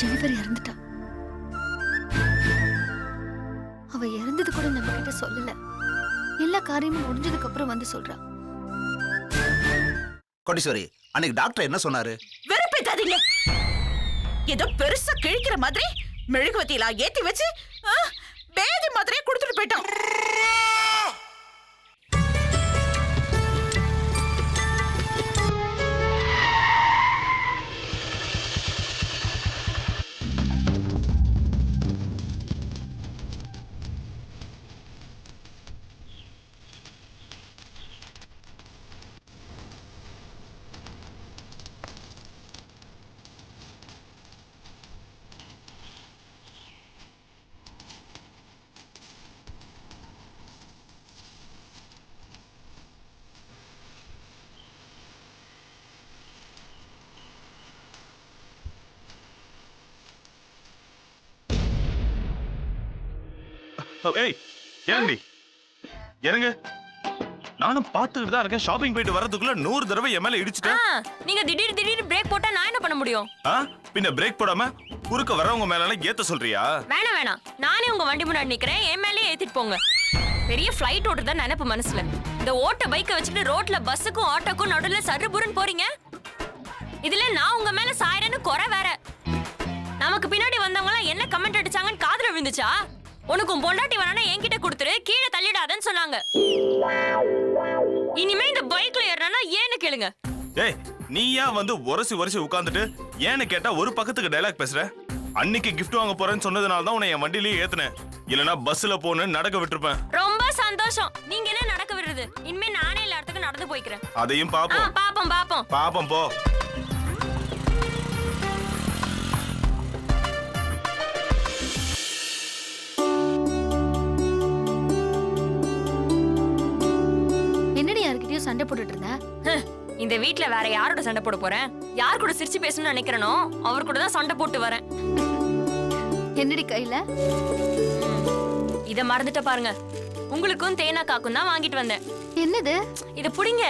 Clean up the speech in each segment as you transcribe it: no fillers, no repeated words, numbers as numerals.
Jennifer இறந்துட்டா. அவ இறந்தது கூட நம்ம கிட்ட சொல்லல. எல்லா காரியமும் முடிஞ்சதுக்கு அப்புறம் வந்து சொல்றா. கோடீஸ்வரி, அன்னைக்கு டாக்டர் என்ன சொன்னாரு? வெறுப்பேத்தாதீங்க. ஏதோ பெருசா கிழிக்கிற மாதிரி மெழுகுவத்தியில ஏத்தி வச்சு பேதி மாதிரியே கொடுத்துட்டு போயிட்டான். ஏய் இறங்கடி, இறங்க. நானும் பார்த்துட்டு தான் இருக்கேன். ஷாப்பிங் போயிட்டு வரதுக்குள்ள 100 தடவை என் மேல இடிச்சிட்டேன். நீங்க திடீர் பிரேக் போட்டா நான் என்ன பண்ண முடியும்? பின்ன பிரேக் போடாம குறுக்க வரவங்க மேல ஏத்த சொல்றியா? வேணாம், நானே உங்க வண்டி முன்னாடி நிக்கிறேன். என் மேலேயே ஏத்திட்டு போங்க. பெரிய ஃளைட் ஓட்டுறதா நினைப்பு மனசுல. இந்த ஓட்ட பைக்கை வச்சுட்டு ரோட்ல பஸ்ஸுக்கும் ஆட்டோக்கும் நடுவுல சர்ருபுருன்னு போறீங்க. இதுல நான் உங்க மேல சாயறேன்னு குறை வேற. நமக்கு பின்னாடி வந்தவங்க எல்லாம் என்ன கமெண்ட் அடிச்சாங்கன்னு காதுல விழுந்துச்சா? உனக்கும் பொண்டாட்டி வரனா என்கிட்ட கொடுத்துரு, கீழே தள்ளிடாதன்னு சொன்னாங்க. இனிமே இந்த பைக்ல ஏறனா ஏன்னு கேளுங்க. ஏய், நீ ஏன் வந்து ஒரசி உட்கார்ந்துட்டு ஏன்னு கேட்டா ஒரு பக்கத்துக்கு டயலாக் பேசுற? அன்னைக்கு கிஃப்ட் வாங்க போறேன்னு சொன்னதுனால தான் உன்னை என் வண்டியிலேயே ஏத்துனேன். இல்லனா பஸ்ல போன்னு நடக்க விட்டுருப்பேன். ரொம்ப சந்தோஷம். நீங்க என்ன நடக்க விடுறது? இனிமே நானே எல்லா இடத்துக்கும் நடந்து போய்க்கிறேன். அதையும் பாப்போம். பாப்போம் போ. சண்டை போட்டுட்டு இருந்த? இந்த வீட்ல வேற யாரோட சண்டை போட போறேன்? யார் கூட சிரிச்சு பேசணும்னு நினைக்கிறனோ அவர் கூட தான் சண்டை போட்டு வரேன். என்னடி கையில? இத மறந்துட்ட பாருங்க. உங்களுக்கும் தேனா காக்கும் தான் வாங்கிட்டு வந்தேன். என்னது? இத புடிங்க.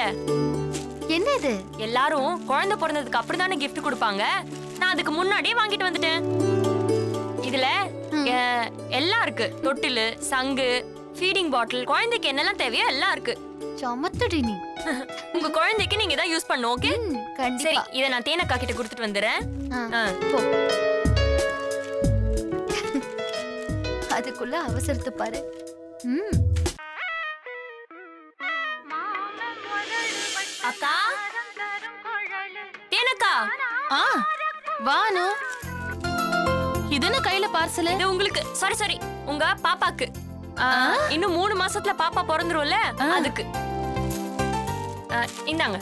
என்ன இது? எல்லாரும் குழந்தை பிறந்ததுக்கு அப்புறம் தானே gift கொடுப்பாங்க. நான் அதுக்கு முன்னாடியே வாங்கிட்டு வந்துட்டேன். இதுல எல்லாம் இருக்கு. தொட்டிலு, சங்கு, ஃபீடிங் பாட்டில், குழந்தைக்கு என்னெல்லாம் தேவையோ எல்லாம் இருக்கு. சமத்துடி நீ. உங்க குழந்தைக்கு நீங்க தான் யூஸ் பண்ணணும். ஓகே? கண்டிப்பா. சரி, இத நான் தேனக்கா கிட்ட கொடுத்துட்டு வந்துறேன். போ. அதுக்குள்ள அவசரத்தை பாரு. அக்கா, தேனக்கா. வானு, இதுன்னு கையில பார்சல். இது உங்களுக்கு. சாரி, உங்க பாப்பாக்கு. இன்னும் 3 மாசத்துல பாப்பா பிறந்துரும்ல, அதுக்கு. இந்தாங்க.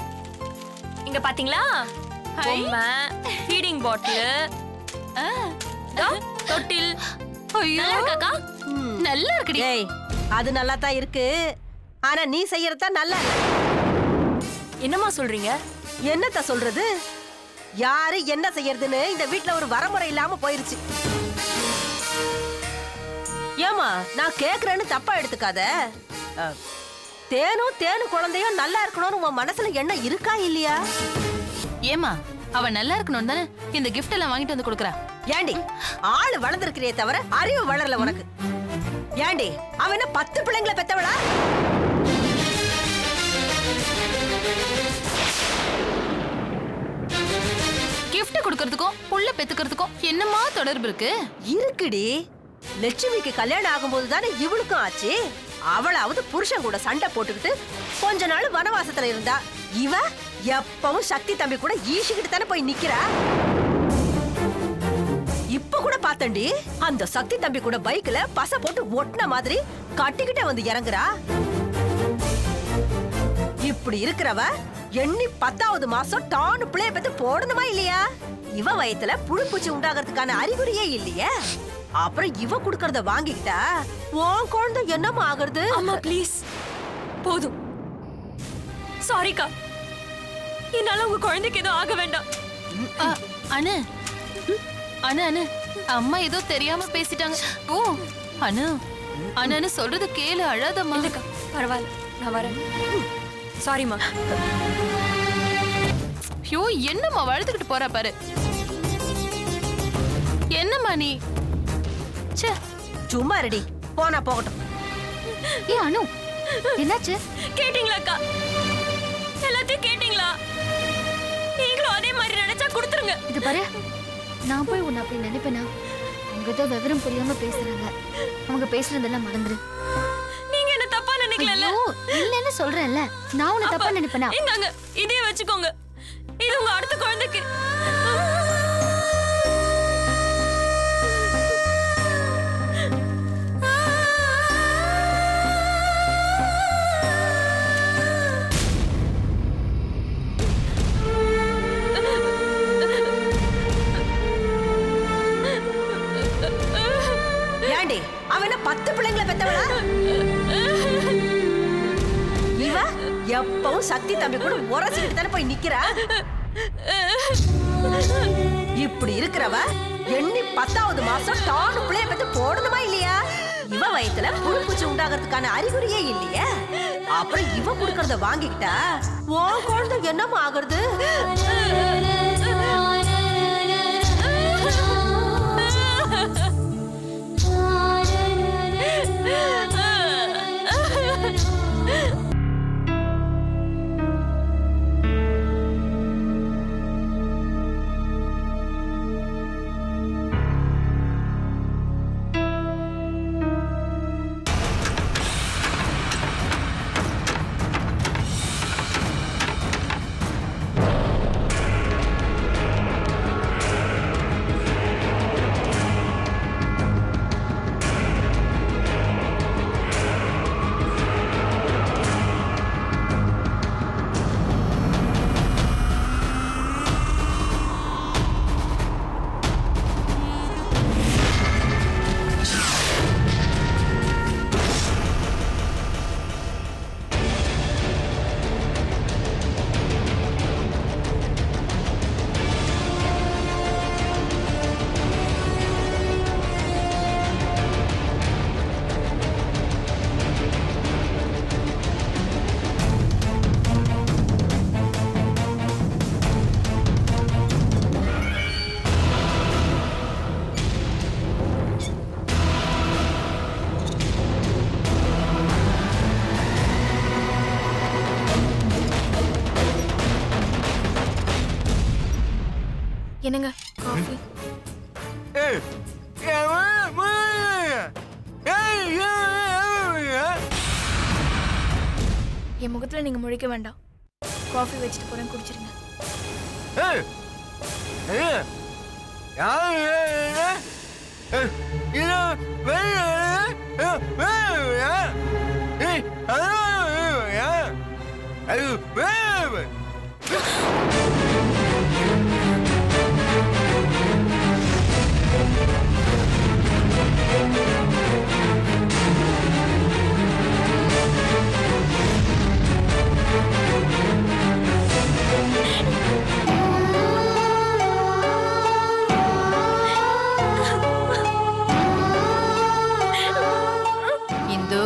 இங்க பாத்தீங்களா? பொம்மை, ஃபீடிங் பாட்டில், தொட்டில். ஐயோ, அக்கா நல்லா இருக்குடி. ஏய், அது நல்லா தான் இருக்கு. ஆனா நீ செய்யறதா நல்லா இல்ல. என்னம்மா சொல்றீங்க? என்னத்த சொல்றது? யாரு என்ன செய்யறதுன்னு இந்த வீட்ல ஒரு வரமுறை இல்லாம போயிருச்சு. ஏமா, நான் கேக்குறேன்னு தப்பா எடுத்துக்காத. தேனும் குழந்தையும் நல்லா இருக்கணும்னு உன் மனசுல எண்ணம் இருக்கா இல்லையா? ஏமா, அவ நல்லா இருக்கணும் தானே இந்த கிஃப்ட் எல்லாம் வாங்கிட்டு வந்து கொடுக்கறா. ஏண்டி, ஆளு வளர்ந்துருக்கிறியே தவிர அறிவு வளரல உனக்கு. ஏண்டி, அவன் என்ன 10 பிள்ளைங்களை பெத்தவளா? கிஃப்ட் கொடுக்கறதுக்கும் புள்ள பெத்துக்கிறதுக்கும் என்னமா தொடர்பு இருக்கு? இருக்குடி. லட்சுமிக்கு கல்யாணம் ஆகும்போது தானே இவளுக்கும் ஆச்சு. அவளாவது புருஷன் கூட சண்டை போட்டுக்கிட்டு கொஞ்ச நாள் வனவாசத்துல இருந்தா. இவ எப்பவும் சக்தி தம்பி கூட ஈசிக்கிட்டு தானே போய் நிக்கிறா. இப்ப கூட பாத்தண்டி, அந்த சக்தி தம்பி கூட பைக்ல பச போட்டு ஒட்டின மாதிரி கட்டிக்கிட்டே வந்து இறங்குறா. இப்படி இருக்கிறவ எண்ணி 10வது மாசம் டானு பிள்ளைய பத்தி போடணுமா இல்லையா? இவ வயத்துல புழுப்பூச்சி உண்டாகிறதுக்கான அறிகுறியே இல்லையே. அப்புறம் இவ குடுக்கறத வாங்கிக்கிட்டா உன் குழந்தை என்னமா ஆகுறது? அம்மா ப்ளீஸ், போதும். சாரிக்கா, என்னால உங்க குழந்தைக்கு எதுவும் ஆக வேண்டாம். அண்ணு, அனு அனு அம்மா ஏதோ தெரியாம பேசிட்டாங்க. ஓ அனு அனு சொல்றது கேளு, அழாதம்மா. இல்லக்கா பரவாயில்ல, நான் வரேன். சாரிம்மா. ஐயோ என்னம்மா வளர்த்துக்கிட்டு போறா பாரு. என்னம்மா நீ? ச்சே, சும்மா ரெடி, போனா போகட்டும். ஏ அனு, என்னாச்சு? கேட்டீங்களா அக்கா? எல்லாத்தையும் கேட்டீங்களா? நீங்களும் அதே மாதிரி நினைச்சா கொடுத்துருங்க. இது பாரு, நான் போய் உன்னை அப்படி நினைப்பேனா? அவங்க ஏதோ விவரம் புரியாம பேசுறாங்க. அவங்க பேசுறதெல்லாம் மறந்துரு. நீங்க என்ன தப்பா நினைக்கல? ஐயோ, இல்லன்னு சொல்றேன்ல. நான் உன்னை தப்பா நினைப்பேனா? இந்தாங்க, இதே வச்சுக்கோங்க. இது உங்க அடுத்த குழந்தைக்கு. ஏண்டி அவன 10 பிள்ளைங்களை பெத்தவளா? இவ எப்பவும் சக்தி தம்பி கூட உரசிக்கிட்டு தானே போய் நிக்கிறா. இப்படி இருக்கிறவ எண்ணி 10வது மாசம் டானு பிள்ளைய பெத்து போடணுமா இல்லையா? இவ வயித்துல புழுப்பூச்சி உண்டாகிறதுக்கான அறிகுறியே இல்லையே. அப்புறம் இவ குடுக்கறத வாங்கிக்கிட்டா உன் குழந்தை என்னமா ஆகுறது? என்னங்க காஃபி? என் முகத்துல நீங்க முழிக்க வேண்டாம். காஃபி வச்சுட்டு போறேன், குடிச்சிருங்க. இந்து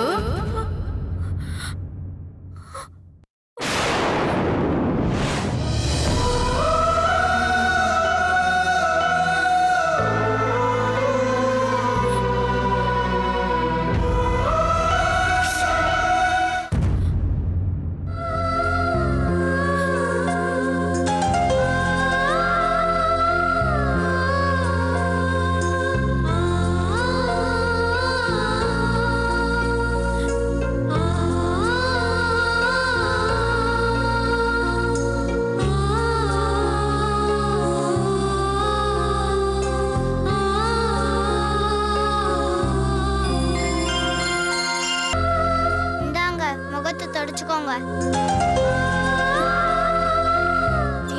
இந்தாங்க, முகத்தை தொடச்சுக்கோங்க.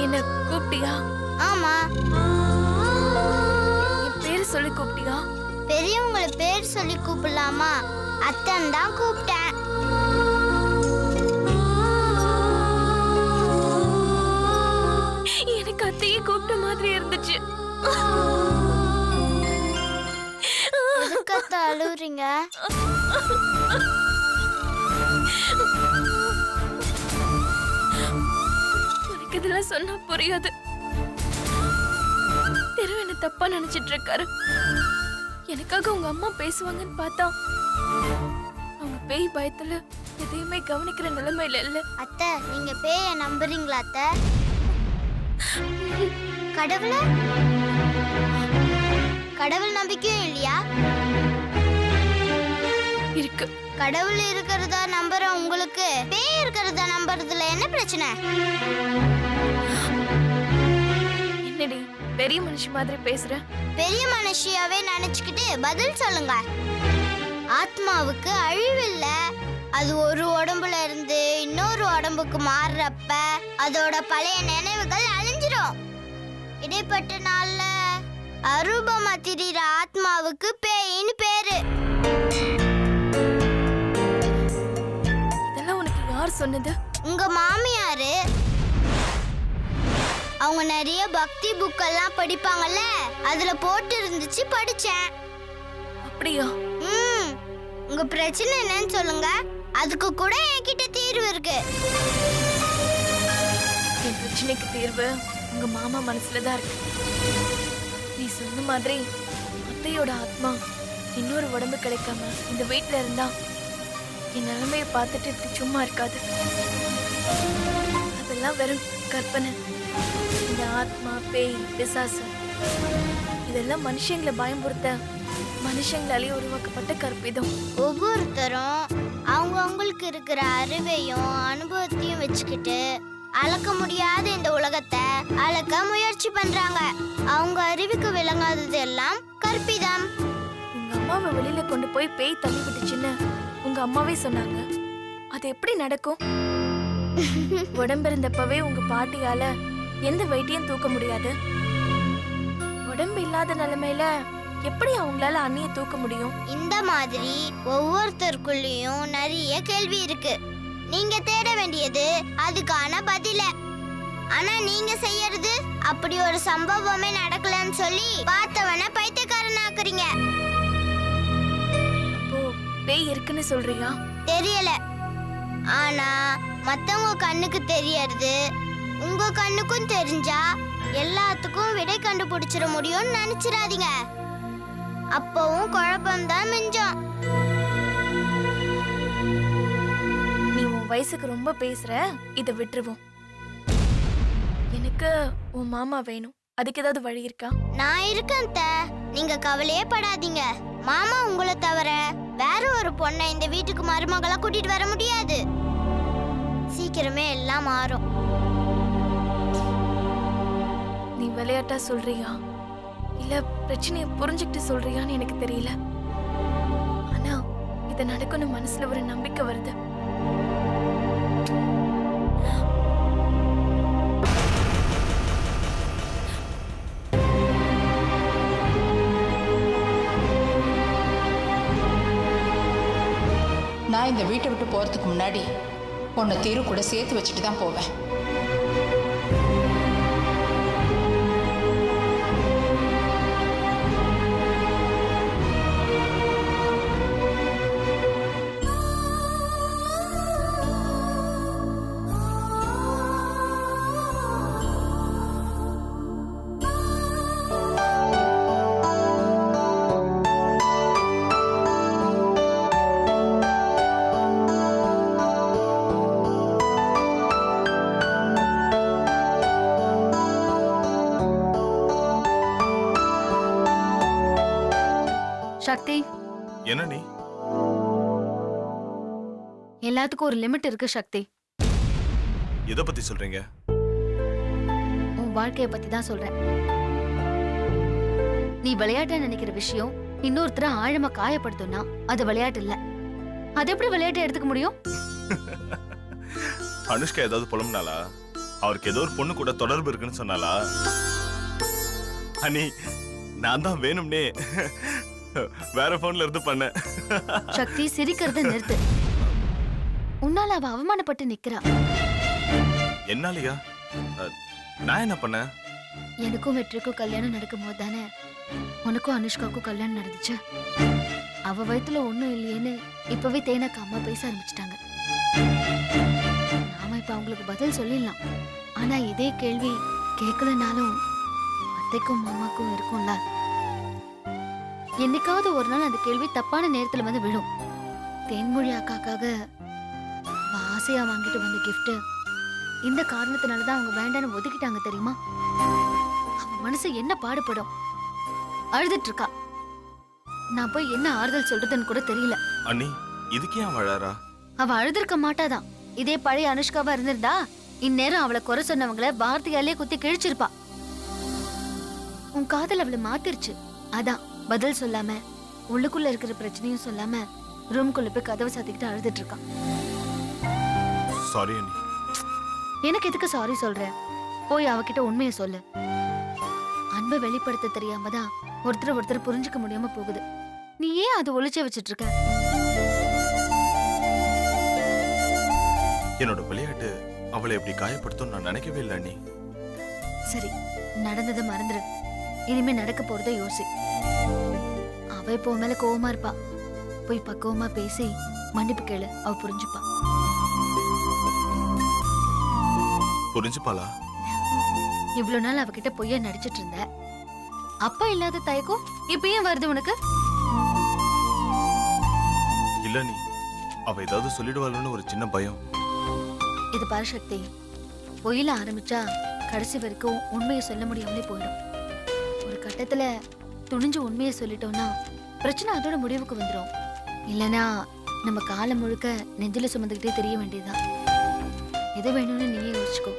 என்ன கூப்பிட்டியா? ஆமா. என் பேரு சொல்லி கூப்பிட்டியா? பெரியவங்களை பேர் சொல்லி கூப்பிடலாமா? அத்தன் தான் கூப்பிட்டேன். எனக்கு அத்தையே கூப்பிட்ட மாதிரி இருந்துச்சு. அழுவுறீங்க? எனக்கு இதெல்லாம் சொன்னா புரியாது. தெரு என்ன தப்பா நினைச்சிட்டு இருக்காரு. எனக்காக உங்க அம்மா பேசுவாங்கன்னு பார்த்தா அவங்க பேய் பயத்துல எதையுமே கவனிக்கிற நிலைமையில இல்ல. அத்தை, நீங்க பேய நம்புறீங்களா அத்தை? கடவுள கடவுள் நம்பிக்கையும் இல்லையா? இருக்கு. கடவுள் இருக்கிறதா நம்புற உங்களுக்கு பேய் இருக்கிறதா நம்புறதுல என்ன பிரச்சனை? என்னடி பெரிய மனுஷி மாதிரி பேசுற? பெரிய மனுஷியாவே நினைச்சுக்கிட்டு பதில் சொல்லுங்க. ஆத்மாவுக்கு அழிவில்ல. அது ஒரு உடம்புல இருந்து இன்னொரு உடம்புக்கு மாறுறப்ப அதோட பழைய நினைவுகள் அழிஞ்சிரும். இடைப்பட்ட நாள்ல அரூபமா திரிகிற ஆத்மாவுக்கு பேயின்னு பேரு. இதெல்லாம் உனக்கு யார் சொன்னது? உங்க மாமியாரு. அவங்க நிறைய பக்தி புக்கெல்லாம் படிப்பாங்கல்ல, அதுல போட்டு இருந்துச்சு, படிச்சேன். அப்படியா? உங்க பிரச்சனை என்னன்னு சொல்லுங்க, அதுக்கு கூட என்கிட்ட தீர்வு இருக்கு. என் பிரச்சனைக்கு தீர்வு உங்க மாமா மனசுலதான் இருக்கு. நீ சொன்ன மாதிரி அத்தையோட ஆத்மா இன்னொரு உடம்பு கிடைக்காம இந்த வீட்டுல இருந்தா என் நிலைமையை பார்த்துட்டு இப்படி சும்மா இருக்காது. அதெல்லாம் வெறும் கற்பனை. இந்த ஆத்மா, பேய், பிசாசு இதெல்லாம் மனுஷங்களை பயம்புறுத்த மனுஷங்களாலே உருவாக்கப்பட்ட கற்பிதம். ஒவ்வொருத்தரும் அவங்களுக்கு இருக்கிற அறிவையும் அனுபவத்தையும் வச்சுக்கிட்டு அளக்க முடியாத இந்த உலகத்தை அளக்க முயற்சி பண்றாங்க. அவங்க அறிவுக்கு விளங்காதது எல்லாம் கற்பிதம். உங்க அம்மாவை வெளியில கொண்டு போய் பேய் தள்ளி விட்டுச்சுன்னு உங்க அம்மாவே சொன்னாங்க. அது எப்படி நடக்கும்? உடம்பு இருந்தப்பவே உங்க பாட்டியால எந்த வெயிட்டையும் தூக்க முடியாது. உடம்பு இல்லாத நிலைமையில எப்படி அவங்களால அண்ணிய தூக்க முடியும்? இந்த மாதிரி ஒவ்வொருத்தருக்குள்ளேயும் நிறைய கேள்வி இருக்கு. நீங்க தேட வேண்டியது அதுக்கான பதில. ஆனா நீங்க செய்யறது அப்படி ஒரு சம்பவமே நடக்கலன்னு சொல்லி பார்த்தவன பைத்தியக்காரனாக்குறீங்க. ஓ, பேய் இருக்குன்னு சொல்றியா? தெரியல, ஆனா மத்தவங்க கண்ணுக்கு தெரியறது உங்க கண்ணுக்கும் தெரிஞ்சா எல்லாத்துக்கும் விடை கண்டுபிடிச்சிட முடியும்னு நினைச்சிடாதீங்க. அப்பவும் குழப்பம்தான் மிஞ்சம். நீ உன் வயசுக்கு ரொம்ப பேசுற, இதை விட்டுருவோம். எனக்கு உன் மாமா வேணும். அதுக்கு ஏதாவது வழி இருக்கா? நான் இருக்கேன் அத்தை, நீங்க கவலையே படாதீங்க. மாமா உங்களை தவிர வேற ஒரு பொண்ணை இந்த வீட்டுக்கு மருமகளா கூட்டிட்டு வர முடியாது. சீக்கிரமே எல்லாம் மாறும். நீ விளையாட்டா சொல்றியா இல்ல பிரச்சனையை புரிஞ்சுக்கிட்டு சொல்றியான்னு எனக்கு தெரியல. ஆனா இது நடக்கணும் மனசுல ஒரு நம்பிக்கை வருது. நான் இந்த வீட்டை விட்டு போறதுக்கு முன்னாடி உன்னை தீரு கூட சேர்த்து வச்சுட்டு தான் போவேன். சக்தி, என்ன நீ? எல்லாத்துக்கும் ஒரு லிமிட் இருக்கு சக்தி. எதை பத்தி சொல்றீங்க? உன் வாழ்க்கைய பத்தி தான் சொல்றேன். நீ விளையாட்ட நினைக்கிற விஷயம் இன்னொருத்தர ஆழமா காயப்படுத்தும்னா அது விளையாட்டு இல்ல. அது எப்படி விளையாட்டை எடுத்துக்க முடியும்? அனுஷ்கா ஏதாவது புலம்புனாளா? அவருக்கு ஏதோ ஒரு பொண்ணு கூட தொடர்பு இருக்குன்னு சொன்னாளா? அனி, நான் தான் வேணும்னே வேற போன்ல இருந்து பண்ண. சக்தி, சிரிக்கிறத நிறுத்து. உன்னால அவ அவமானப்பட்டு நிக்கிறா. என்னாலயா? நான் என்ன பண்ண? எனக்கும் வெற்றிக்கும் கல்யாணம் நடக்கும் போது தானே உனக்கும் அனுஷ்காவுக்கும் கல்யாணம் நடந்துச்சு. அவ வயித்துல ஒண்ணும் இல்லையேன்னு இப்பவே தேனக்கு அம்மா பேச ஆரம்பிச்சிட்டாங்க. நாம இப்ப அவங்களுக்கு பதில் சொல்லிடலாம். ஆனா இதே கேள்வி கேட்கலனாலும் அத்தைக்கும் மாமாக்கும் இருக்கும்ல. என்னைக்காவது ஒரு நாள் அந்த கேள்வி தப்பான நேரத்துல வந்து விடும். தேன்மொழி அக்காக்காக அவ ஆசையா வாங்கிட்டு வந்த கிஃப்ட் இந்த காரணத்தினாலதான் அவங்க வேண்டான்னு ஒதுக்கிட்டாங்க தெரியுமா? அவ மனசு என்ன பாடுபடும். அழுதுட்டு இருக்கா. நான் போய் என்ன ஆறுதல் சொல்றதுன்னு கூட தெரியல. அண்ணி இதுக்கு ஏன் வளரா? அவ அழுதுருக்க மாட்டாதான். இதே பழைய அனுஷ்காவா இருந்திருந்தா இந்நேரம் அவளை குறை சொன்னவங்கள வார்த்தையாலே குத்தி கிழிச்சிருப்பா. உன் காதல் அவளை மாத்திருச்சு. அதான் பதில் சொல்லாம உள்ளுக்குள்ள இருக்கிற பிரச்சனையும் சொல்லாம ரூம்குள்ள போய் கதவை சாத்திக்கிட்டு அழுதுட்டு இருக்கான். சாரி அண்ணி. எனக்கு எதுக்கு சாரி சொல்ற? போய் அவகிட்ட உண்மையை சொல்லு. அன்பை வெளிப்படுத்த தெரியாம தான் ஒருத்தர் புரிஞ்சுக்க முடியாம போகுது. நீ ஏன் அதை ஒளிச்சே வச்சிட்டு இருக்க? என்னோட விளையாட்டு அவளை எப்படி காயப்படுத்தும் நான் நினைக்கவே இல்லை அண்ணி. சரி, நடந்ததை மறந்துரு. இனிமே நடக்க போறதை யோசி. அவ இப்போ மேல கோவமா இருப்பா. போய் பக்குவமா பேசி மன்னிப்பு கேளு. அவ புரிஞ்சுப்பா. புரிஞ்சுப்பாளா? இவ்வளவு நாள் அவகிட்ட பொய்யா நடிச்சிட்டு இருந்த. அப்பா இல்லாத தயக்கம் இப்ப ஏன் வருது உனக்கு? இல்ல நீ அவ ஏதாவது சொல்லிடுவாள்னு ஒரு சின்ன பயம். இது பாரு சக்தி, பொய்யில ஆரம்பிச்சா கடைசி வரைக்கும் உண்மையை சொல்ல முடியாமலே போயிடும். ஒரு கட்டத்துல துணிஞ்சு உண்மையை சொல்லிட்டோம்னா பிரச்சனை அதோட முடிவுக்கு வந்துடும். இல்லனா நம்ம காலம் முழுக்க நெஞ்சில சுமந்துக்கிட்டே தெரிய வேண்டியதுதான். எது வேணும்னு நீயே யோசிச்சுக்கோ.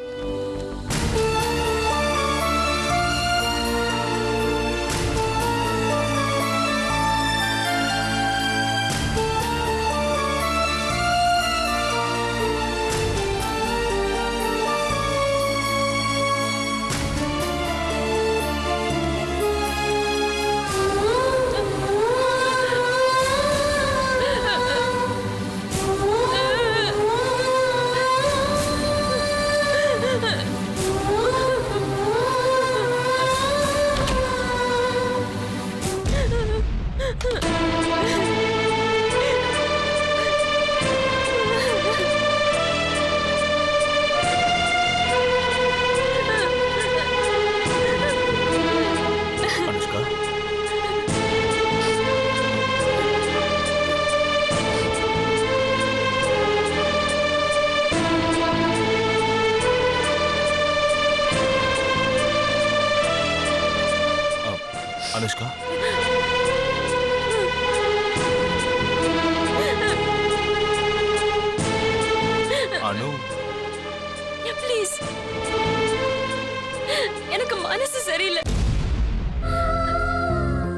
அனுஷ்கா, அனுஷ்கா, அனு, ப்ளீஸ், எனக்கு மனசு சரியில்லை.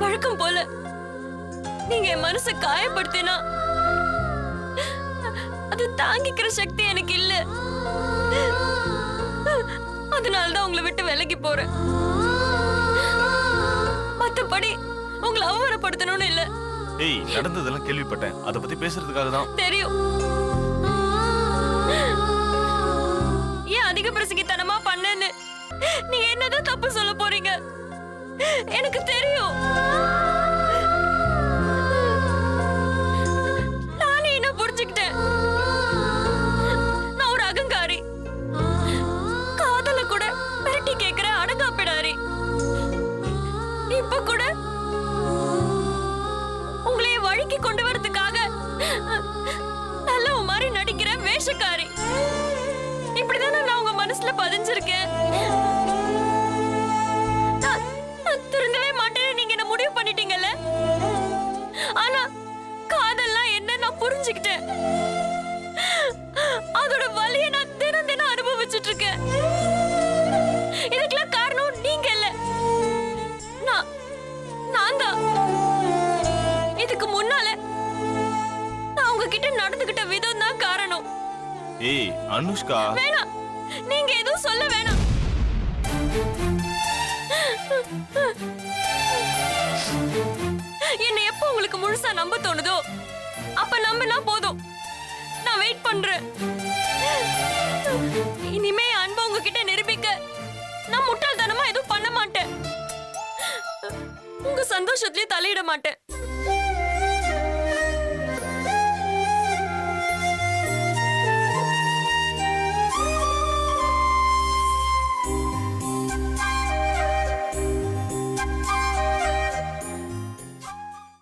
வழக்கம் போல நீங்க என் மனசை காயப்படுத்தினா அது தாங்கிக்கிற சக்தி எனக்கு இல்ல. அதனாலதான் உங்களை விட்டு விலகி போறேன். மத்தபடி உங்களை அவமானப்படுத்தணும்னு இல்ல. ஏய், நடந்ததெல்லாம் கேள்விப்பட்டேன். அத பத்தி பேசுறதுக்காக தான். தெரியும். ஏன் அதிக பிரசங்கித்தனமா பண்ணேன்னு நீங்க என்னதான் தப்பு சொல்ல போறீங்க? எனக்கு தெரியும். நானே என்ன புரிஞ்சுக்கிட்டேன். நான் ஒரு அகங்காரி. காதல கூட மிரட்டி கேக்குற அடங்காப்பிடாரி. இப்ப கூட உங்களைய வழிக்கு கொண்டு வரதுக்காக நல்ல மாதிரி நடிக்கிற வேஷக்காரி. இப்படிதானே நான் உங்க மனசுல பதிஞ்சிருக்கேன். நான் திருந்தவே மாட்டேன்னு நீங்க என்ன முடிவு பண்ணிட்டீங்கல்ல. ஆனா காதல்லாம் என்ன நான் புரிஞ்சுக்கிட்டேன். அதோட வலியை நான் தினம் தினம் அனுபவிச்சுட்டு இருக்கேன். இதுக்கெல்லாம் காரணம் நீங்க இல்ல, நான் தான். இதுக்கு முன்னால நான் உங்ககிட்ட நடந்துகிட்ட விதம் தான் காரணம். ஏய் அனுஷ்கா, வேணாம், நீங்க எதுவும் சொல்ல வேணாம். என்ன எப்போ உங்களுக்கு முழுசா நம்ப தோணுதோ அப்ப நம்பினா போதும். நான் வெயிட் பண்றேன். இனிமே அன்பை உங்ககிட்ட நிரூபிக்க நான் முட்டாள்தனமா எதுவும் பண்ண மாட்டேன். உங்க சந்தோஷத்திலே தலையிட மாட்டேன்.